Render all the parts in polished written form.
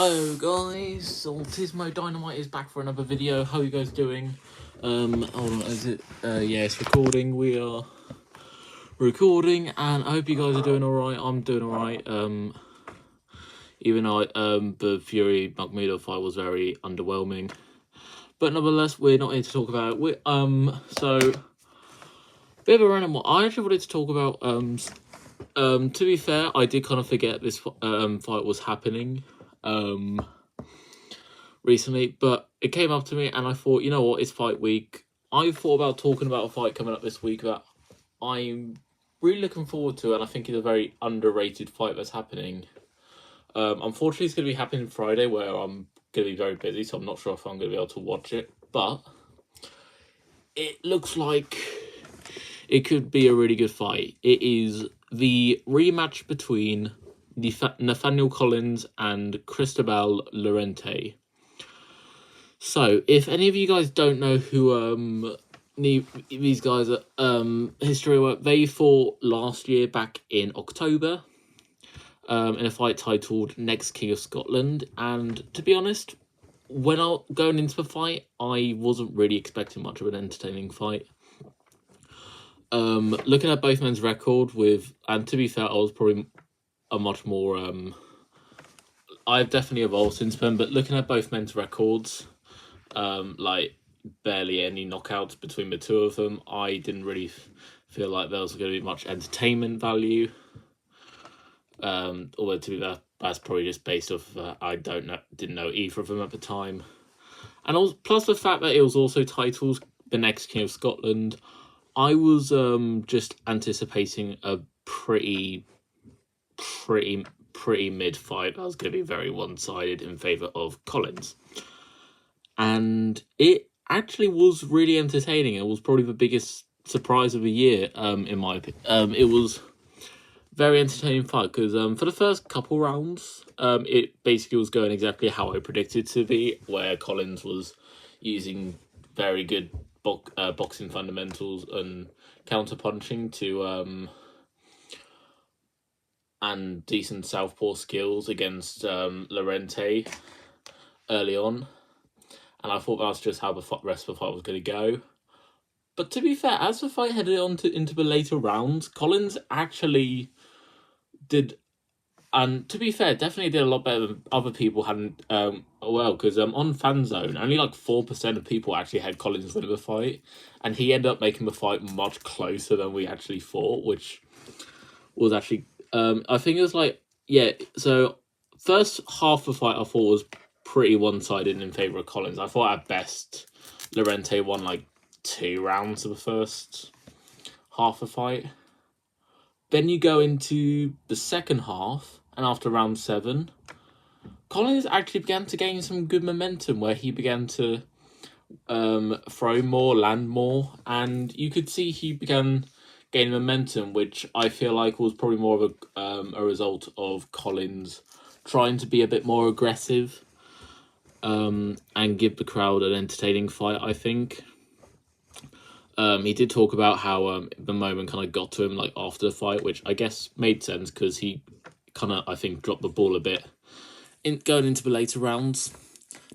Hello guys, Autismo Dynamite is back for another video. How you guys doing? Hold on, is it? Yeah, it's recording. We are recording, and I hope you guys are doing alright. I'm doing alright. Even though the Fury Magmedo fight was very underwhelming, but nevertheless, we're not here to talk about it. So bit of a random one. I actually wanted to talk about to be fair, I did kind of forget this fight was happening recently, but it came up to me and I thought, you know what, it's fight week. I thought about talking about a fight coming up this week that I'm really looking forward to, and I think it's a very underrated fight that's happening. Unfortunately, it's going to be happening Friday, where I'm going to be very busy, so I'm not sure if I'm going to be able to watch it, but it looks like it could be a really good fight. It is the rematch between Nathaniel Collins and Cristobal Llorente. So, if any of you guys don't know who these guys are, history work, they fought last year back in October in a fight titled Next King of Scotland. And to be honest, when I going into the fight, I wasn't really expecting much of an entertaining fight. Looking at both men's record and to be fair, I was probably a much more I've definitely evolved since then, but looking at both men's records, like barely any knockouts between the two of them, I didn't really feel like there was going to be much entertainment value. Although to be fair, that's probably just based off I didn't know either of them at the time, and also, plus the fact that it was also titled The Next King of Scotland, I was just anticipating a pretty mid fight that was going to be very one-sided in favour of Collins. And it actually was really entertaining. It was probably the biggest surprise of the year, in my opinion. It was very entertaining fight because for the first couple rounds, it basically was going exactly how I predicted to be, where Collins was using very good boxing fundamentals and counter-punching to and decent southpaw skills against Llorente early on. And I thought that was just how the rest of the fight was going to go. But to be fair, as the fight headed on into the later rounds, Collins actually did, and to be fair, definitely did a lot better than other people hadn't. Because on FanZone, only like 4% of people actually had Collins winning the fight, and he ended up making the fight much closer than we actually thought, which was actually I think it was like, yeah, so first half of the fight I thought was pretty one-sided in favour of Collins. I thought at best Llorente won like 2 rounds of the first half of the fight. Then you go into the second half, and after round 7, Collins actually began to gain some good momentum, where he began to throw more, land more, and you could see he began gaining momentum, which I feel like was probably more of a result of Collins trying to be a bit more aggressive and give the crowd an entertaining fight, I think. He did talk about how the moment kind of got to him like after the fight, which I guess made sense because he kind of, I think, dropped the ball a bit going into the later rounds.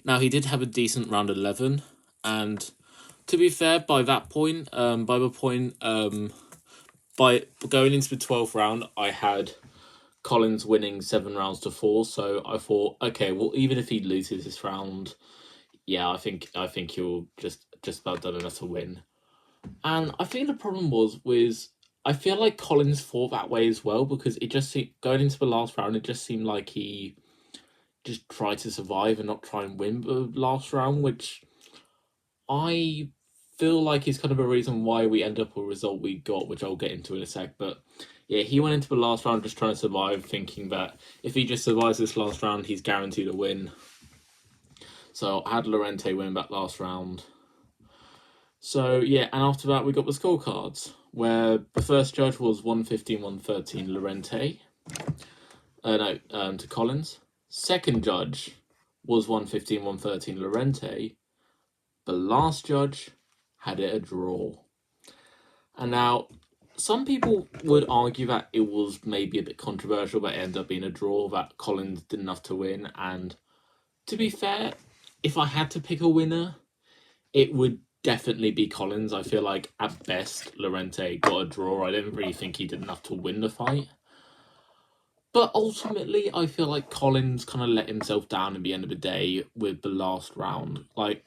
Now, he did have a decent round 11, and to be fair, by going into the 12th round, I had Collins winning 7 rounds to 4. So I thought, okay, well, even if he loses this round, yeah, I think he'll just about done enough to win. And I think the problem was I feel like Collins fought that way as well, because it just seemed, going into the last round, it just seemed like he just tried to survive and not try and win the last round, which I feel like is kind of a reason why we end up with a result we got, which I'll get into in a sec. But yeah, he went into the last round just trying to survive, thinking that if he just survives this last round, he's guaranteed a win. So I had Llorente win that last round. So yeah, and after that we got the scorecards, where the first judge was 115-113 Llorente. To Collins. Second judge was 115-113 Llorente. The last judge had it a draw. And now, some people would argue that it was maybe a bit controversial, but it ended up being a draw, that Collins did enough to win, and To be fair, if I had to pick a winner, it would definitely be Collins. I feel like at best Lorente got a draw. I didn't really think he did enough to win the fight. But ultimately, I feel like Collins kind of let himself down in the end of the day with the last round. Like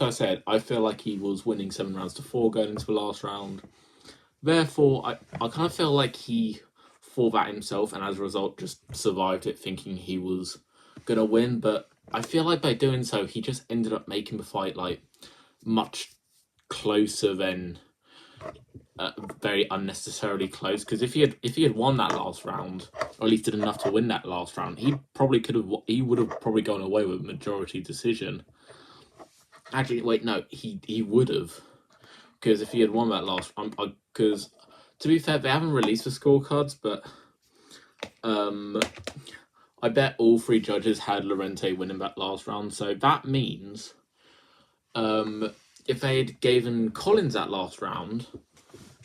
I said, I feel like he was winning 7-4 going into the last round. Therefore, I kind of feel like he fought that himself and as a result just survived it thinking he was going to win. But I feel like by doing so, he just ended up making the fight like much closer than very unnecessarily close. Because if he had won that last round, or at least did enough to win that last round, he would have probably gone away with a majority decision. Actually, wait, no, he would have, because if he had won that last round, because to be fair, they haven't released the scorecards, but I bet all 3 judges had Lorente winning that last round. So that means if they had given Collins that last round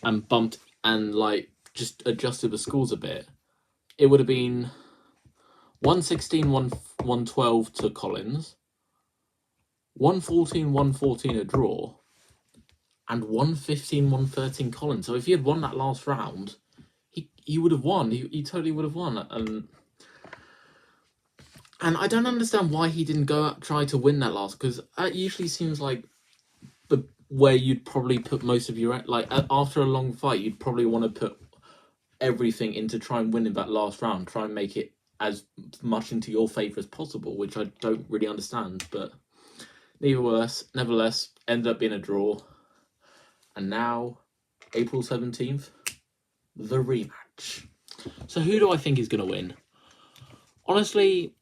and bumped and like just adjusted the scores a bit, it would have been 116, 112 to Collins, 114, 114 a draw, and 115, 113 Collins. So if he had won that last round, he would have won. He totally would have won. And I don't understand why he didn't go out try to win that last, because that usually seems like where you'd probably put most of your, like, after a long fight, you'd probably want to put everything into try and win in that last round, try and make it as much into your favour as possible, which I don't really understand. But nevertheless, ended up being a draw. And now, April 17th, the rematch. So who do I think is going to win? Honestly,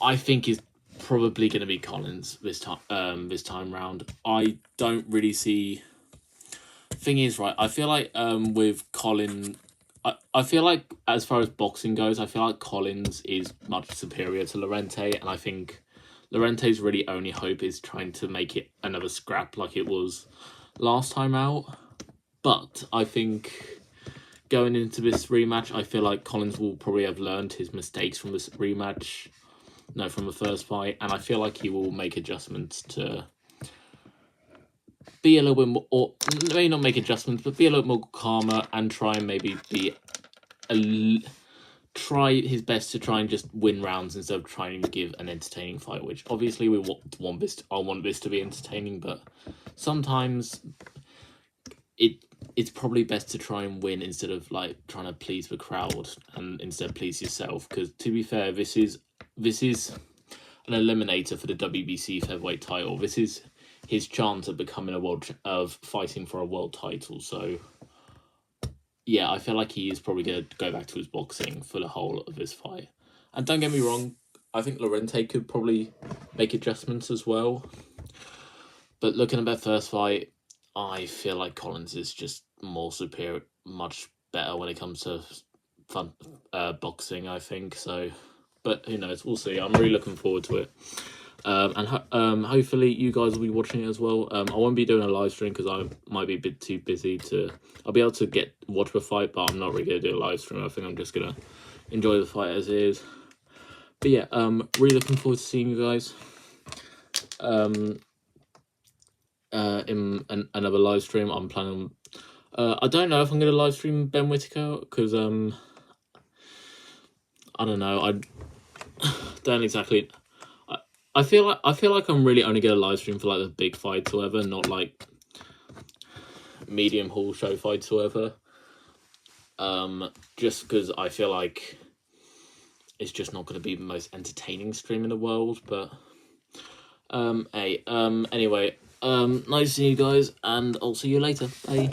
I think is probably going to be Collins this time round. I don't really see. Thing is, right, I feel like with Collins, I feel like as far as boxing goes, I feel like Collins is much superior to Lorente, and I think Lorente's really only hope is trying to make it another scrap like it was last time out. But I think going into this rematch, I feel like Collins will probably have learned his mistakes from this rematch. No, from the first fight, and I feel like he will make adjustments to be a little bit more, or maybe not make adjustments, but be a little more calmer and try and maybe try his best to try and just win rounds instead of trying to give an entertaining fight. Which obviously I want this to be entertaining, but sometimes it's probably best to try and win instead of like trying to please the crowd and instead please yourself. Because to be fair, this is an eliminator for the WBC featherweight title. This is his chance of becoming of fighting for a world title. So yeah, I feel like he is probably going to go back to his boxing for the whole of this fight. And don't get me wrong, I think Lorente could probably make adjustments as well. But looking at that first fight, I feel like Collins is just more superior, much better when it comes to boxing, I think. So, but who knows? We'll see. I'm really looking forward to it. And hopefully you guys will be watching it as well. I won't be doing a live stream because I might be a bit too busy to. I'll be able to watch the fight, but I'm not really gonna do a live stream. I think I'm just gonna enjoy the fight as is. But yeah, really looking forward to seeing you guys. In another live stream, I'm planning. I don't know if I'm gonna live stream Ben Whittaker because I don't know. I don't exactly. I feel like I'm really only gonna live stream for like the big fights or whatever, not like medium hall show fights or whatever. Just because I feel like it's just not gonna be the most entertaining stream in the world. But anyway, nice to see you guys, and I'll see you later. Bye.